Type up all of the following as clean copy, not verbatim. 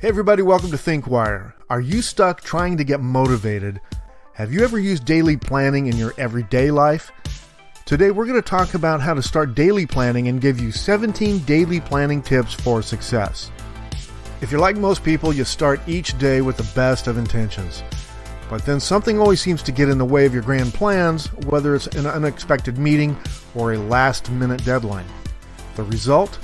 Hey everybody, welcome to ThinkWire. Are you stuck trying to get motivated? Have you ever used daily planning in your everyday life? Today we're going to talk about how to start daily planning and give you 17 daily planning tips for success. If you're like most people, you start each day with the best of intentions. But then something always seems to get in the way of your grand plans, whether it's an unexpected meeting or a last-minute deadline. The result?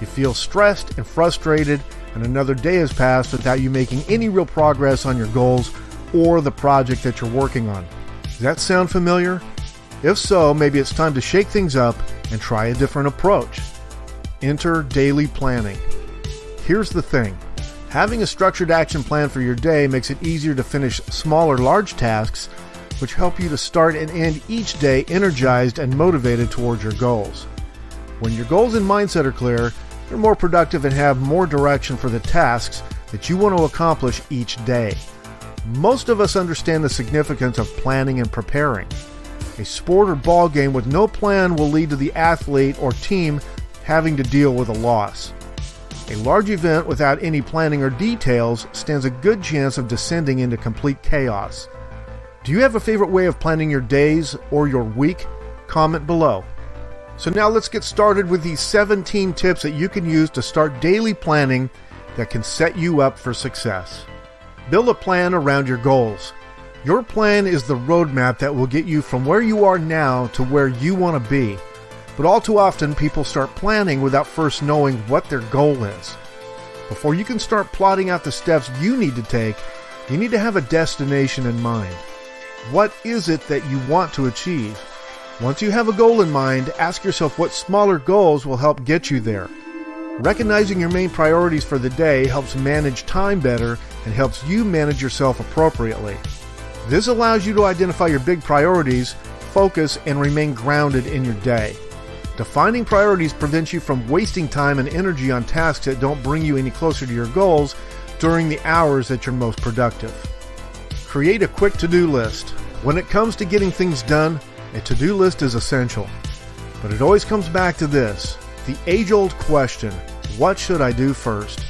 You feel stressed and frustrated, and another day has passed without you making any real progress on your goals or the project that you're working on. Does that sound familiar? If so, maybe it's time to shake things up and try a different approach. Enter daily planning. Here's the thing. Having a structured action plan for your day makes it easier to finish smaller, large tasks, which help you to start and end each day energized and motivated towards your goals. When your goals and mindset are clear, you're more productive and have more direction for the tasks that you want to accomplish each day. Most of us understand the significance of planning and preparing. A sport or ball game with no plan will lead to the athlete or team having to deal with a loss. A large event without any planning or details stands a good chance of descending into complete chaos. Do you have a favorite way of planning your days or your week? Comment below. So now let's get started with these 17 tips that you can use to start daily planning that can set you up for success. Build a plan around your goals. Your plan is the roadmap that will get you from where you are now to where you want to be. But all too often, people start planning without first knowing what their goal is. Before you can start plotting out the steps you need to take, you need to have a destination in mind. What is it that you want to achieve? Once you have a goal in mind, ask yourself what smaller goals will help get you there. Recognizing your main priorities for the day helps manage time better and helps you manage yourself appropriately. This allows you to identify your big priorities, focus, and remain grounded in your day. Defining priorities prevents you from wasting time and energy on tasks that don't bring you any closer to your goals during the hours that you're most productive. Create a quick to-do list. When it comes to getting things done, a to-do list is essential. But it always comes back to this, the age-old question, what should I do first?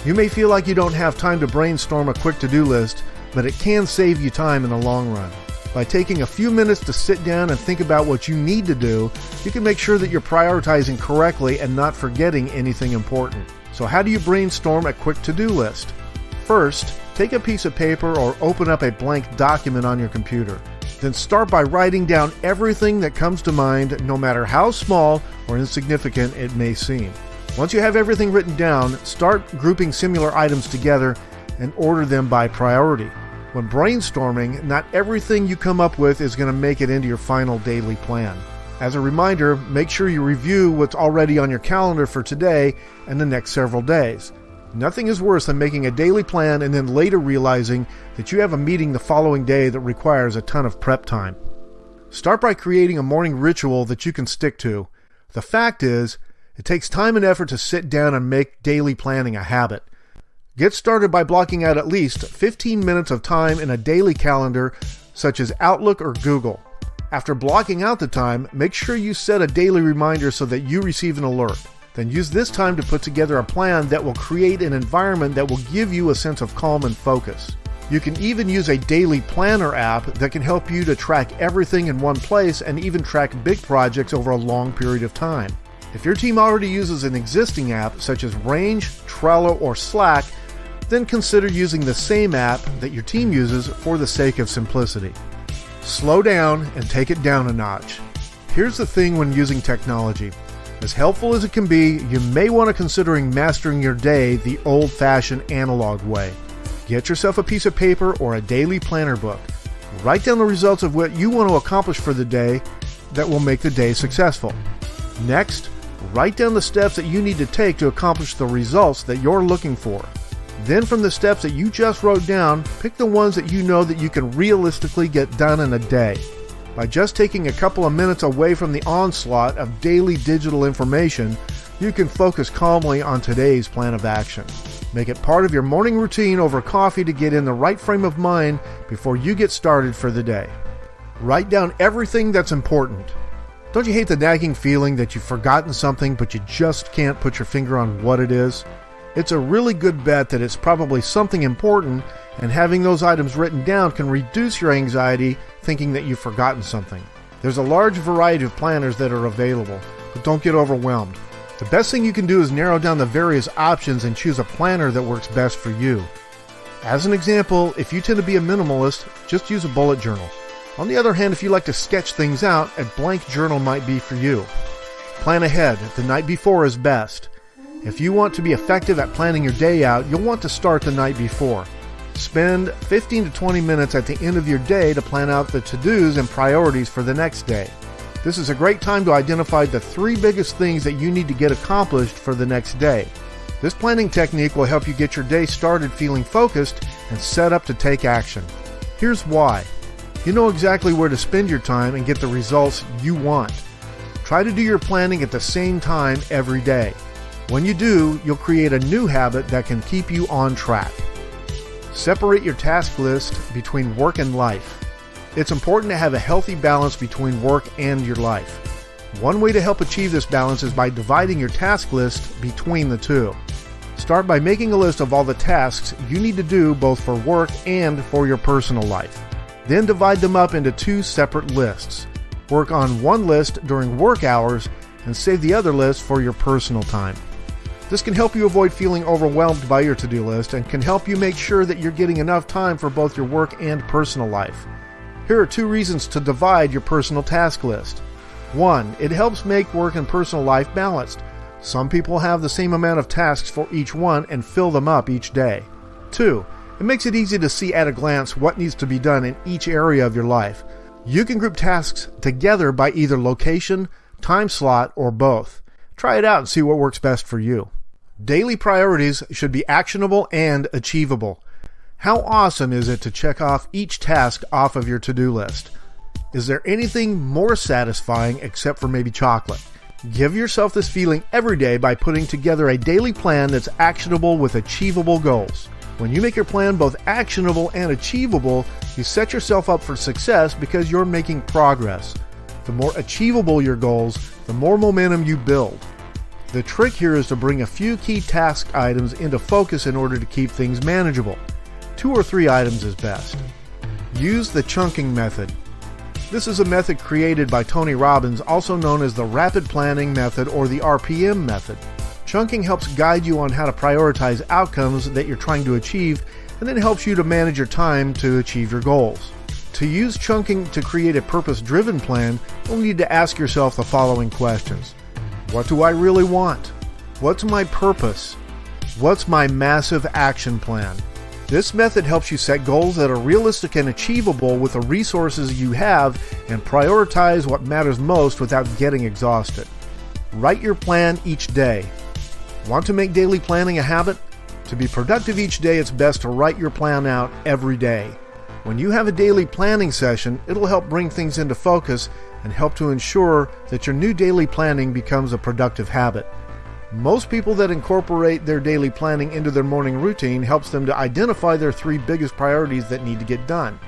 You may feel like you don't have time to brainstorm a quick to-do list, but it can save you time in the long run. By taking a few minutes to sit down and think about what you need to do, you can make sure that you're prioritizing correctly and not forgetting anything important. So how do you brainstorm a quick to-do list? First, take a piece of paper or open up a blank document on your computer. Then start by writing down everything that comes to mind, no matter how small or insignificant it may seem. Once you have everything written down, start grouping similar items together and order them by priority. When brainstorming, not everything you come up with is going to make it into your final daily plan. As a reminder, make sure you review what's already on your calendar for today and the next several days. Nothing is worse than making a daily plan and then later realizing that you have a meeting the following day that requires a ton of prep time. Start by creating a morning ritual that you can stick to. The fact is, it takes time and effort to sit down and make daily planning a habit. Get started by blocking out at least 15 minutes of time in a daily calendar such as Outlook or Google. After blocking out the time, make sure you set a daily reminder so that you receive an alert. Then use this time to put together a plan that will create an environment that will give you a sense of calm and focus. You can even use a daily planner app that can help you to track everything in one place and even track big projects over a long period of time. If your team already uses an existing app such as Range, Trello, or Slack, then consider using the same app that your team uses for the sake of simplicity. Slow down and take it down a notch. Here's the thing when using technology. As helpful as it can be, you may want to consider mastering your day the old-fashioned analog way. Get yourself a piece of paper or a daily planner book. Write down the results of what you want to accomplish for the day that will make the day successful. Next, write down the steps that you need to take to accomplish the results that you're looking for. Then from the steps that you just wrote down, pick the ones that you know that you can realistically get done in a day. By just taking a couple of minutes away from the onslaught of daily digital information, you can focus calmly on today's plan of action. Make it part of your morning routine over coffee to get in the right frame of mind before you get started for the day. Write down everything that's important. Don't you hate the nagging feeling that you've forgotten something but you just can't put your finger on what it is? It's a really good bet that it's probably something important, and having those items written down can reduce your anxiety thinking that you've forgotten something. There's a large variety of planners that are available, but don't get overwhelmed. The best thing you can do is narrow down the various options and choose a planner that works best for you. As an example, if you tend to be a minimalist, just use a bullet journal. On the other hand, if you like to sketch things out, a blank journal might be for you. Plan ahead. The night before is best. If you want to be effective at planning your day out, you'll want to start the night before. Spend 15 to 20 minutes at the end of your day to plan out the to-dos and priorities for the next day. This is a great time to identify the 3 biggest things that you need to get accomplished for the next day. This planning technique will help you get your day started feeling focused and set up to take action. Here's why. You know exactly where to spend your time and get the results you want. Try to do your planning at the same time every day. When you do, you'll create a new habit that can keep you on track. Separate your task list between work and life. It's important to have a healthy balance between work and your life. One way to help achieve this balance is by dividing your task list between the two. Start by making a list of all the tasks you need to do both for work and for your personal life. Then divide them up into 2 separate lists. Work on one list during work hours and save the other list for your personal time. This can help you avoid feeling overwhelmed by your to-do list and can help you make sure that you're getting enough time for both your work and personal life. Here are 2 reasons to divide your personal task list. 1. It helps make work and personal life balanced. Some people have the same amount of tasks for each one and fill them up each day. 2. It makes it easy to see at a glance what needs to be done in each area of your life. You can group tasks together by either location, time slot, or both. Try it out and see what works best for you. Daily priorities should be actionable and achievable. How awesome is it to check off each task off of your to-do list? Is there anything more satisfying except for maybe chocolate? Give yourself this feeling every day by putting together a daily plan that's actionable with achievable goals. When you make your plan both actionable and achievable, you set yourself up for success because you're making progress. The more achievable your goals, the more momentum you build. The trick here is to bring a few key task items into focus in order to keep things manageable. 2 or 3 items is best. Use the chunking method. This is a method created by Tony Robbins, also known as the Rapid Planning Method or the RPM method. Chunking helps guide you on how to prioritize outcomes that you're trying to achieve, and then helps you to manage your time to achieve your goals. To use chunking to create a purpose-driven plan, you'll need to ask yourself the following questions. What do I really want? What's my purpose? What's my massive action plan? This method helps you set goals that are realistic and achievable with the resources you have and prioritize what matters most without getting exhausted. Write your plan each day. Want to make daily planning a habit? To be productive each day, it's best to write your plan out every day. When you have a daily planning session, it'll help bring things into focus and help to ensure that your new daily planning becomes a productive habit. Most people that incorporate their daily planning into their morning routine helps them to identify their 3 biggest priorities that need to get done.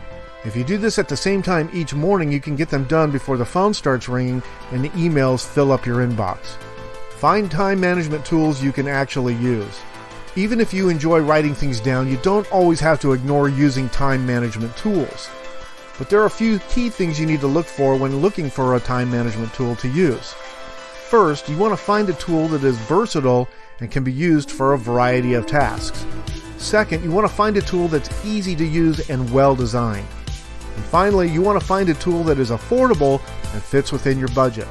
If you do this at the same time each morning, you can get them done before the phone starts ringing and the emails fill up your inbox. Find time management tools you can actually use. Even if you enjoy writing things down, you don't always have to ignore using time management tools. But there are a few key things you need to look for when looking for a time management tool to use. First, you want to find a tool that is versatile and can be used for a variety of tasks. Second, you want to find a tool that's easy to use and well designed. And finally, you want to find a tool that is affordable and fits within your budget.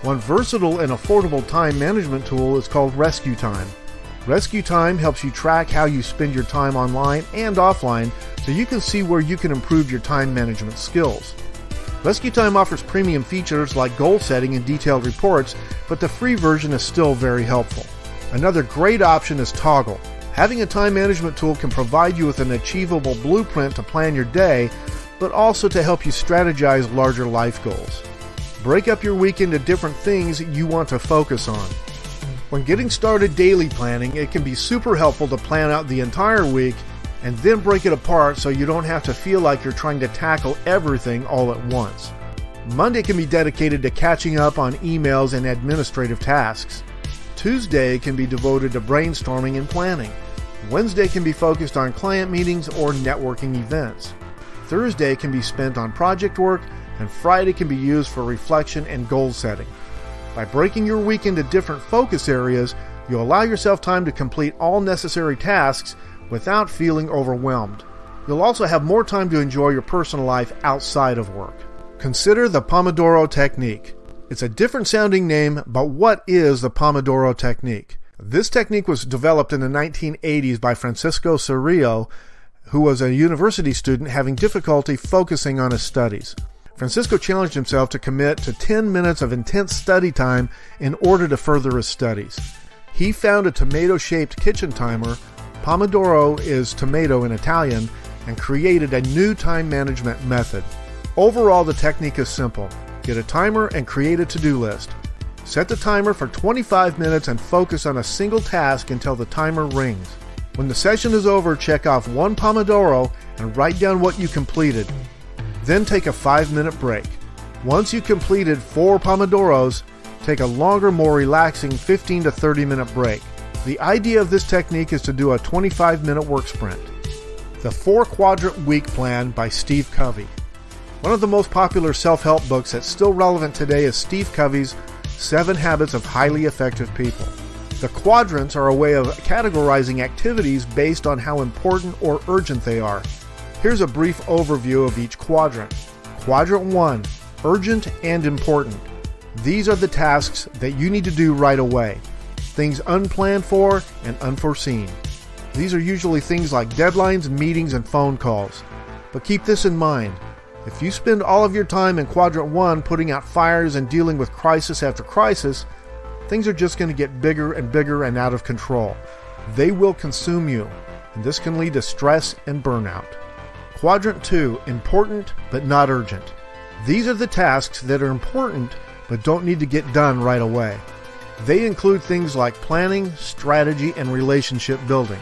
One versatile and affordable time management tool is called Rescue Time. Rescue Time helps you track how you spend your time online and offline so you can see where you can improve your time management skills. Rescue Time offers premium features like goal setting and detailed reports, but the free version is still very helpful. Another great option is Toggle. Having a time management tool can provide you with an achievable blueprint to plan your day, but also to help you strategize larger life goals. Break up your week into different things you want to focus on. When getting started daily planning, it can be super helpful to plan out the entire week and then break it apart so you don't have to feel like you're trying to tackle everything all at once. Monday can be dedicated to catching up on emails and administrative tasks. Tuesday can be devoted to brainstorming and planning. Wednesday can be focused on client meetings or networking events. Thursday can be spent on project work, and Friday can be used for reflection and goal setting. By breaking your week into different focus areas, you'll allow yourself time to complete all necessary tasks without feeling overwhelmed. You'll also have more time to enjoy your personal life outside of work. Consider the Pomodoro Technique. It's a different sounding name, but what is the Pomodoro Technique? This technique was developed in the 1980s by Francisco Cerrillo, who was a university student having difficulty focusing on his studies. Francisco challenged himself to commit to 10 minutes of intense study time in order to further his studies. He found a tomato-shaped kitchen timer, Pomodoro is tomato in Italian, and created a new time management method. Overall, the technique is simple. Get a timer and create a to-do list. Set the timer for 25 minutes and focus on a single task until the timer rings. When the session is over, check off one Pomodoro and write down what you completed. Then take a 5-minute break. Once you completed 4 Pomodoros, take a longer, more relaxing 15 to 30-minute break. The idea of this technique is to do a 25-minute work sprint. The 4-Quadrant Week Plan by Steve Covey. One of the most popular self-help books that's still relevant today is Steve Covey's 7 Habits of Highly Effective People. The quadrants are a way of categorizing activities based on how important or urgent they are. Here's a brief overview of each quadrant. Quadrant 1, urgent and important. These are the tasks that you need to do right away. Things unplanned for and unforeseen. These are usually things like deadlines, meetings, and phone calls. But keep this in mind. If you spend all of your time in Quadrant 1 putting out fires and dealing with crisis after crisis, things are just going to get bigger and out of control. They will consume you, and this can lead to stress and burnout. Quadrant 2, important but not urgent. These are the tasks that are important but don't need to get done right away. They include things like planning, strategy, and relationship building.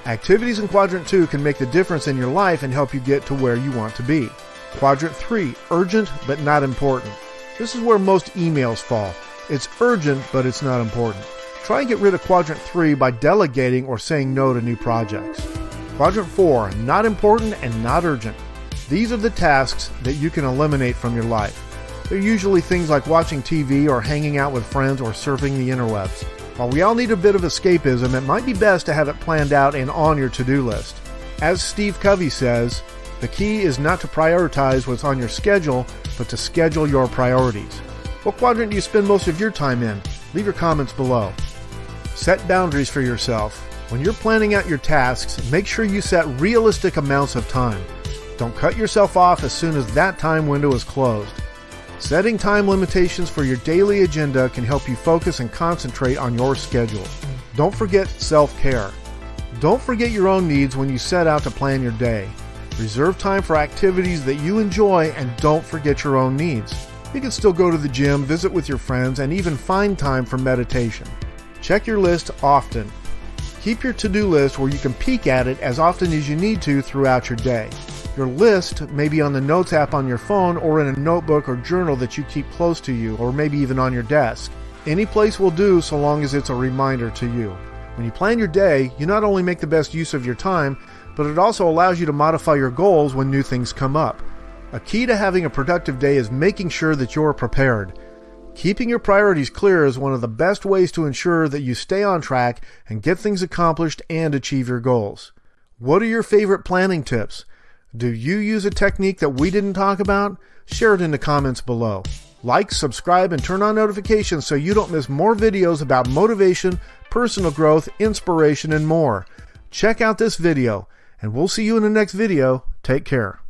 Activities in Quadrant 2 can make the difference in your life and help you get to where you want to be. Quadrant 3, urgent but not important. This is where most emails fall. It's urgent, but it's not important. Try and get rid of Quadrant 3 by delegating or saying no to new projects. Quadrant 4, not important and not urgent. These are the tasks that you can eliminate from your life. They're usually things like watching TV or hanging out with friends or surfing the interwebs. While we all need a bit of escapism, it might be best to have it planned out and on your to-do list. As Steve Covey says, the key is not to prioritize what's on your schedule, but to schedule your priorities. What quadrant do you spend most of your time in? Leave your comments below. Set boundaries for yourself. When you're planning out your tasks, make sure you set realistic amounts of time. Don't cut yourself off as soon as that time window is closed. Setting time limitations for your daily agenda can help you focus and concentrate on your schedule. Don't forget self-care. Don't forget your own needs when you set out to plan your day. Reserve time for activities that you enjoy and don't forget your own needs. You can still go to the gym, visit with your friends, and even find time for meditation. Check your list often. Keep your to-do list where you can peek at it as often as you need to throughout your day. Your list may be on the Notes app on your phone or in a notebook or journal that you keep close to you, or maybe even on your desk. Any place will do so long as it's a reminder to you. When you plan your day, you not only make the best use of your time, but it also allows you to modify your goals when new things come up. A key to having a productive day is making sure that you're prepared. Keeping your priorities clear is one of the best ways to ensure that you stay on track and get things accomplished and achieve your goals. What are your favorite planning tips? Do you use a technique that we didn't talk about? Share it in the comments below. Like, subscribe, and turn on notifications so you don't miss more videos about motivation, personal growth, inspiration, and more. Check out this video, and we'll see you in the next video. Take care.